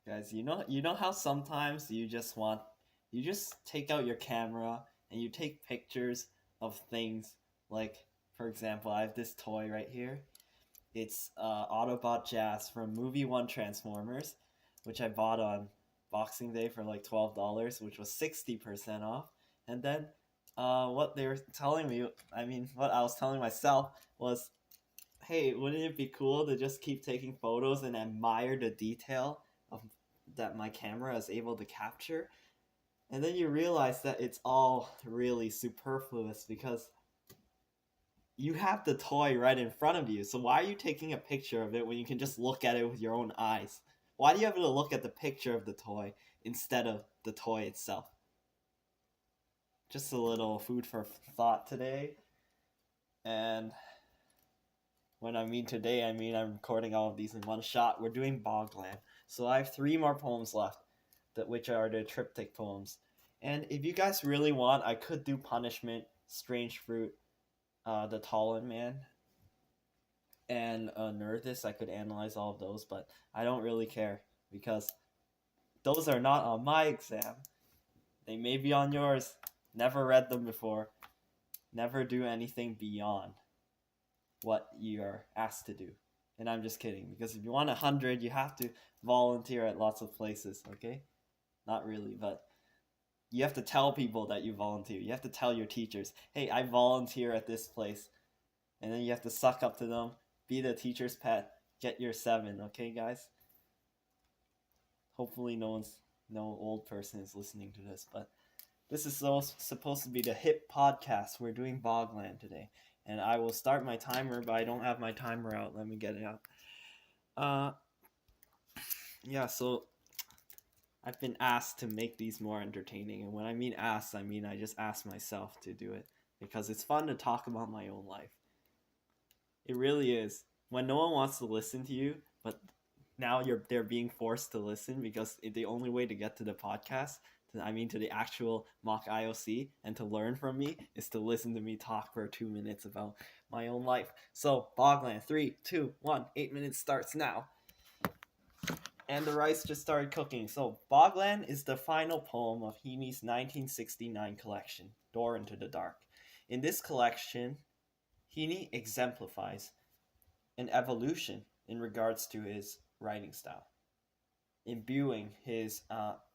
Guys, you know how sometimes you just take out your camera and you take pictures of things like, for example, I have this toy right here. It's Autobot Jazz from Movie 1 Transformers, which I bought on Boxing Day for like $12, which was 60% off. And then what they were telling me, what I was telling myself was, hey, wouldn't it be cool to just keep taking photos and admire the detail of that my camera is able to capture? And then you realize that it's all really superfluous because you have the toy right in front of you. So why are you taking a picture of it when you can just look at it with your own eyes? Why do you have to look at the picture of the toy instead of the toy itself? Just a little food for thought today. And when I mean today, I mean I'm recording all of these in one shot. We're doing Bogland. So I have 3 more poems left, which are the triptych poems. And if you guys really want, I could do Punishment, Strange Fruit, The Tallin Man, and Nerdist. I could analyze all of those, but I don't really care because those are not on my exam. They may be on yours. Never read them before. Never do anything beyond what you're asked to do. And I'm just kidding, because if you want 100, you have to volunteer at lots of places, okay? Not really, but you have to tell people that you volunteer. You have to tell your teachers, hey, I volunteer at this place. And then you have to suck up to them, be the teacher's pet, get your 7, okay, guys? Hopefully no old person is listening to this, but this is supposed to be the hip podcast. We're doing Bogland today. And I will start my timer, but I don't have my timer out. Let me get it out. Yeah, so I've been asked to make these more entertaining. And when I mean asked, I mean I just asked myself to do it. Because it's fun to talk about my own life. It really is. When no one wants to listen to you, but now they're being forced to listen because the only way to get to the podcast, to the actual mock IOC, and to learn from me is to listen to me talk for 2 minutes about my own life. So, Bogland, 3, 2, 1, 8 minutes starts now. And the rice just started cooking. So, Bogland is the final poem of Heaney's 1969 collection, Door into the Dark. In this collection, Heaney exemplifies an evolution in regards to his writing style, imbuing his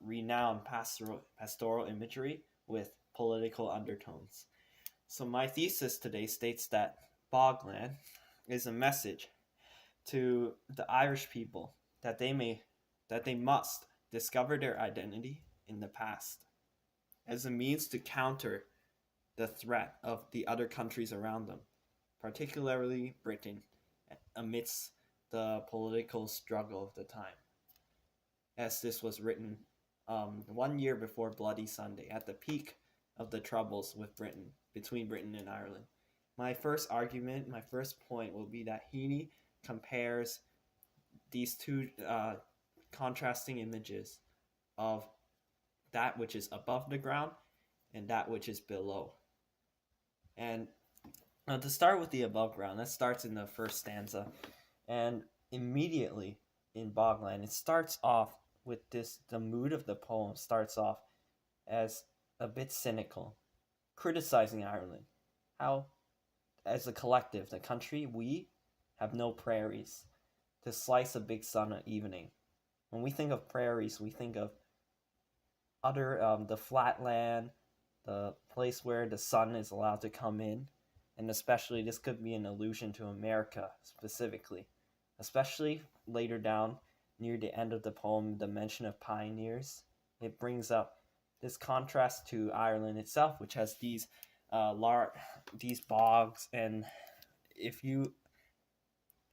renowned pastoral imagery with political undertones. So my thesis today states that Bogland is a message to the Irish people that they must discover their identity in the past as a means to counter the threat of the other countries around them, particularly Britain, amidst the political struggle of the time. As this was written 1 year before Bloody Sunday, at the peak of the troubles between Britain and Ireland. My first point will be that Heaney compares these two contrasting images of that which is above the ground and that which is below. And to start with the above ground, that starts in the first stanza. And immediately in Bogland, it starts off with the mood of the poem starts off as a bit cynical, criticizing Ireland. How, as a collective, the country, we have no prairies to slice a big sun at evening. When we think of prairies, we think of the flat land, the place where the sun is allowed to come in. And especially, this could be an allusion to America specifically. Especially later down, near the end of the poem, the mention of pioneers. It brings up this contrast to Ireland itself, which has these bogs. And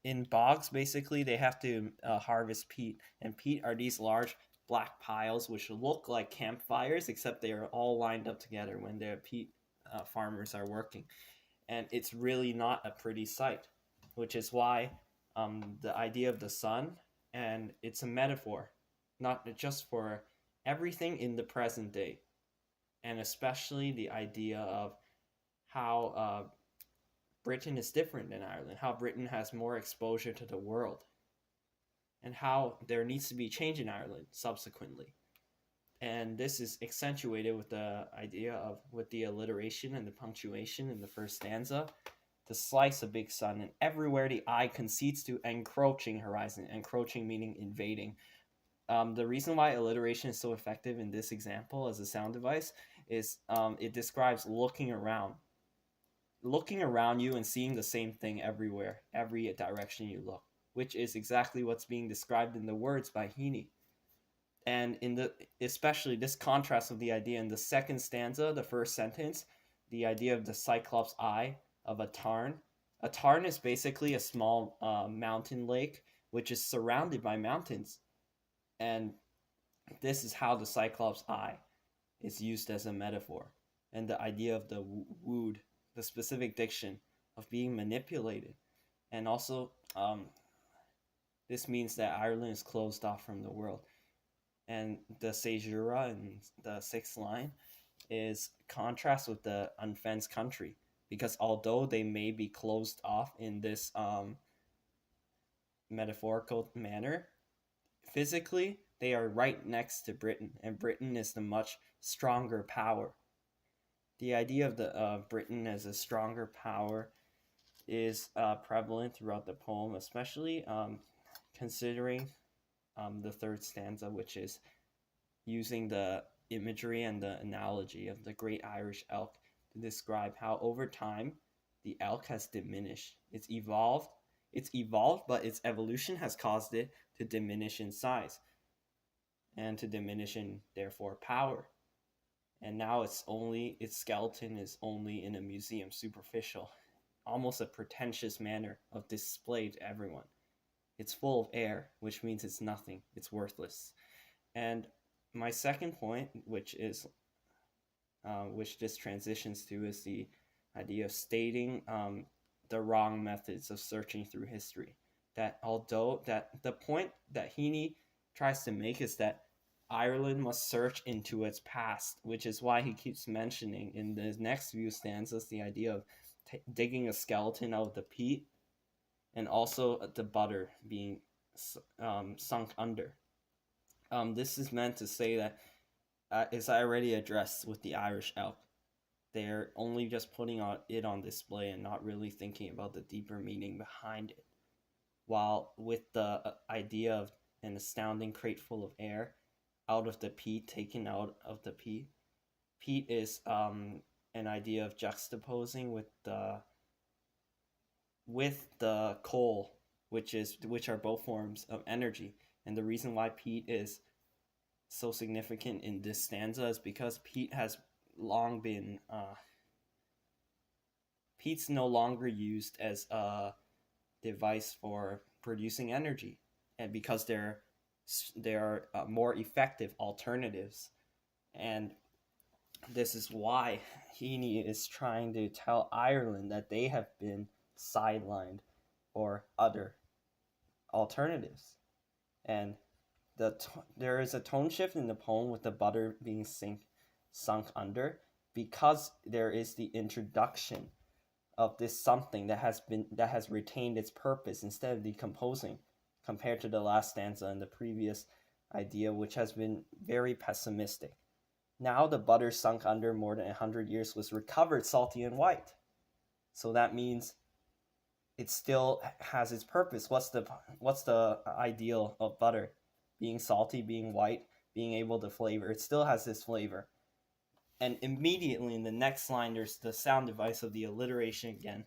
in bogs, basically, they have to harvest peat. And peat are these large black piles, which look like campfires, except they are all lined up together when the peat farmers are working. And it's really not a pretty sight, which is why the idea of the sun, and it's a metaphor, not just for everything in the present day, and especially the idea of how Britain is different than Ireland, how Britain has more exposure to the world. and how there needs to be change in Ireland subsequently. And this is accentuated with the idea of, with the alliteration and the punctuation in the first stanza, to slice a big sun, and everywhere the eye concedes to encroaching horizon, encroaching meaning invading. The reason why alliteration is so effective in this example as a sound device is it describes looking around you and seeing the same thing everywhere, every direction you look, which is exactly what's being described in the words by Heaney. And especially this contrast of the idea in the second stanza, the first sentence, the idea of the Cyclops eye of a tarn. A tarn is basically a small mountain lake which is surrounded by mountains, and this is how the Cyclops eye is used as a metaphor, and the idea of the wooed, the specific diction of being manipulated, and also this means that Ireland is closed off from the world. And the caesura in the sixth line is contrast with the unfenced country, because although they may be closed off in this metaphorical manner, physically they are right next to Britain, and Britain is the much stronger power. The idea of the Britain as a stronger power is prevalent throughout the poem, especially considering the third stanza, which is using the imagery and the analogy of the great Irish elk to describe how over time the elk has diminished. It's evolved, but its evolution has caused it to diminish in size and to diminish in, therefore, power. And now its skeleton is only in a museum, superficial, almost a pretentious manner of display to everyone. It's full of air, which means it's nothing, it's worthless. And my second point, which this transitions to, is the idea of stating the wrong methods of searching through history. That although the point that Heaney tries to make is that Ireland must search into its past, which is why he keeps mentioning in the next few stanzas the idea of digging a skeleton out of the peat, and also the butter being sunk under. This is meant to say that, as I already addressed with the Irish elk, they're only just putting it on display and not really thinking about the deeper meaning behind it. While with the idea of an astounding crate full of air out of the peat, taken out of the peat, peat is an idea of juxtaposing with the coal, which are both forms of energy. And the reason why peat is so significant in this stanza is because peat has long been peat's no longer used as a device for producing energy, and because there are more effective alternatives. And this is why Heaney is trying to tell Ireland that they have been sidelined for other alternatives. And there is a tone shift in the poem with the butter being sunk under, because there is the introduction of this something that has retained its purpose instead of decomposing, compared to the last stanza and the previous idea, which has been very pessimistic. Now the butter sunk under more than 100 years was recovered salty and white. So that means it still has its purpose. What's the ideal of butter? Being salty, being white, being able to flavor. It still has this flavor. And immediately in the next line, there's the sound device of the alliteration again,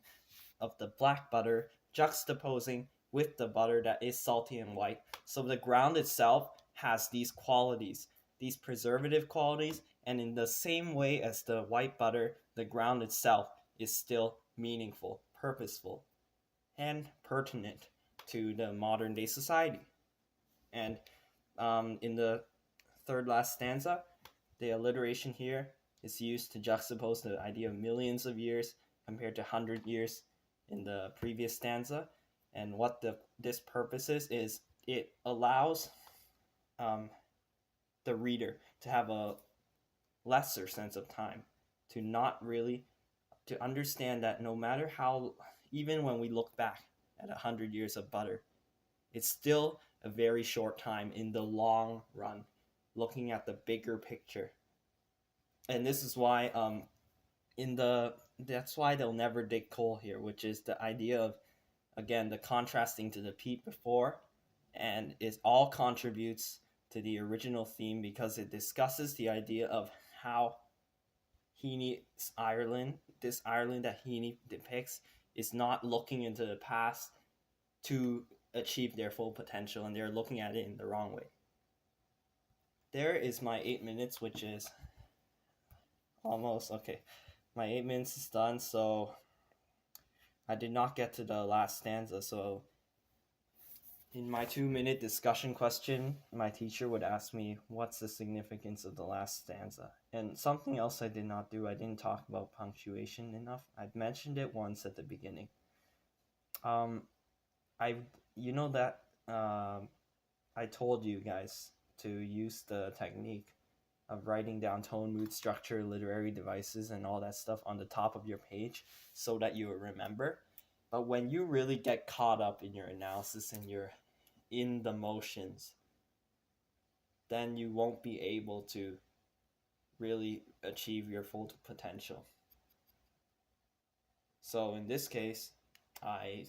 of the black butter juxtaposing with the butter that is salty and white. So the ground itself has these qualities, these preservative qualities, and in the same way as the white butter, the ground itself is still meaningful, purposeful, and pertinent to the modern day society. And in the third last stanza, the alliteration here is used to juxtapose the idea of millions of years compared to 100 years in the previous stanza. And what this purpose is it allows the reader to have a lesser sense of time, to understand that no matter how, even when we look back at 100 years of butter, it's still a very short time in the long run, looking at the bigger picture. And this is why that's why they'll never dig coal here, which is the idea of, again, the contrasting to the peep before, and it all contributes to the original theme because it discusses the idea of how Heaney's Ireland, this Ireland that Heaney depicts, is not looking into the past to achieve their full potential, and they're looking at it in the wrong way. There is my 8 minutes, which is almost okay. My 8 minutes is done, so I did not get to the last stanza. So in my 2-minute discussion question, my teacher would ask me, what's the significance of the last stanza? And something else I did not do, I didn't talk about punctuation enough. I'd mentioned it once at the beginning. I told you guys to use the technique of writing down tone, mood, structure, literary devices, and all that stuff on the top of your page so that you will remember. But when you really get caught up in your analysis and you're in the motions, then you won't be able to really achieve your full potential. So in this case, I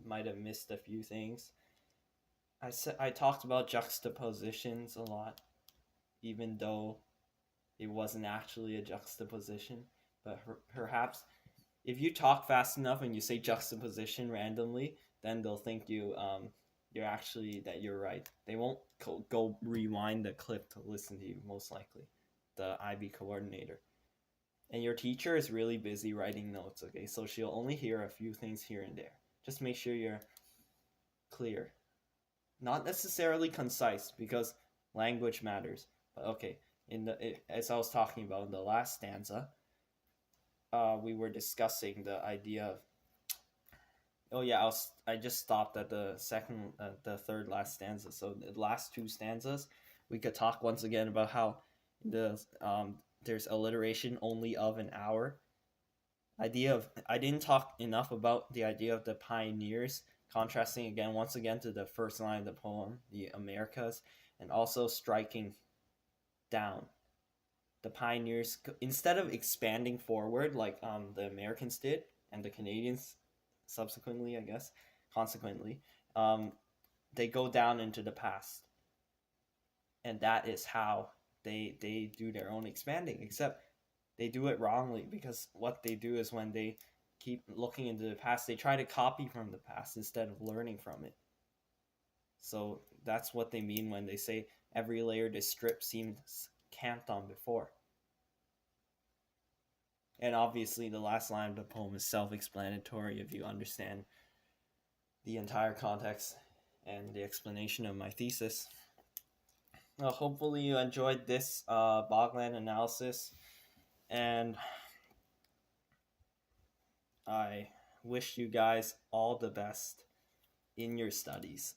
might have missed a few things. I talked about juxtapositions a lot, even though it wasn't actually a juxtaposition. But perhaps if you talk fast enough and you say juxtaposition randomly, then they'll think you're right. They won't go rewind the clip to listen to you, most likely, the IB coordinator. And your teacher is really busy writing notes, okay? So she'll only hear a few things here and there. Just make sure you're clear. Not necessarily concise, because language matters. But okay, as I was talking about in the last stanza, we were discussing the idea of, I just stopped at the third last stanza. So the last two stanzas, we could talk once again about how there's alliteration only of an hour. I didn't talk enough about the idea of the pioneers, contrasting once again to the first line of the poem, the Americas, and also striking down. The pioneers, instead of expanding forward like the Americans did, and the Canadians subsequently, consequently, they go down into the past. And that is how they do their own expanding, except they do it wrongly, because what they do is when they keep looking into the past, they try to copy from the past instead of learning from it. So that's what they mean when they say every layer this strip seems camped on before. And obviously the last line of the poem is self-explanatory if you understand the entire context and the explanation of my thesis. Well, hopefully you enjoyed this Bogland analysis, and I wish you guys all the best in your studies.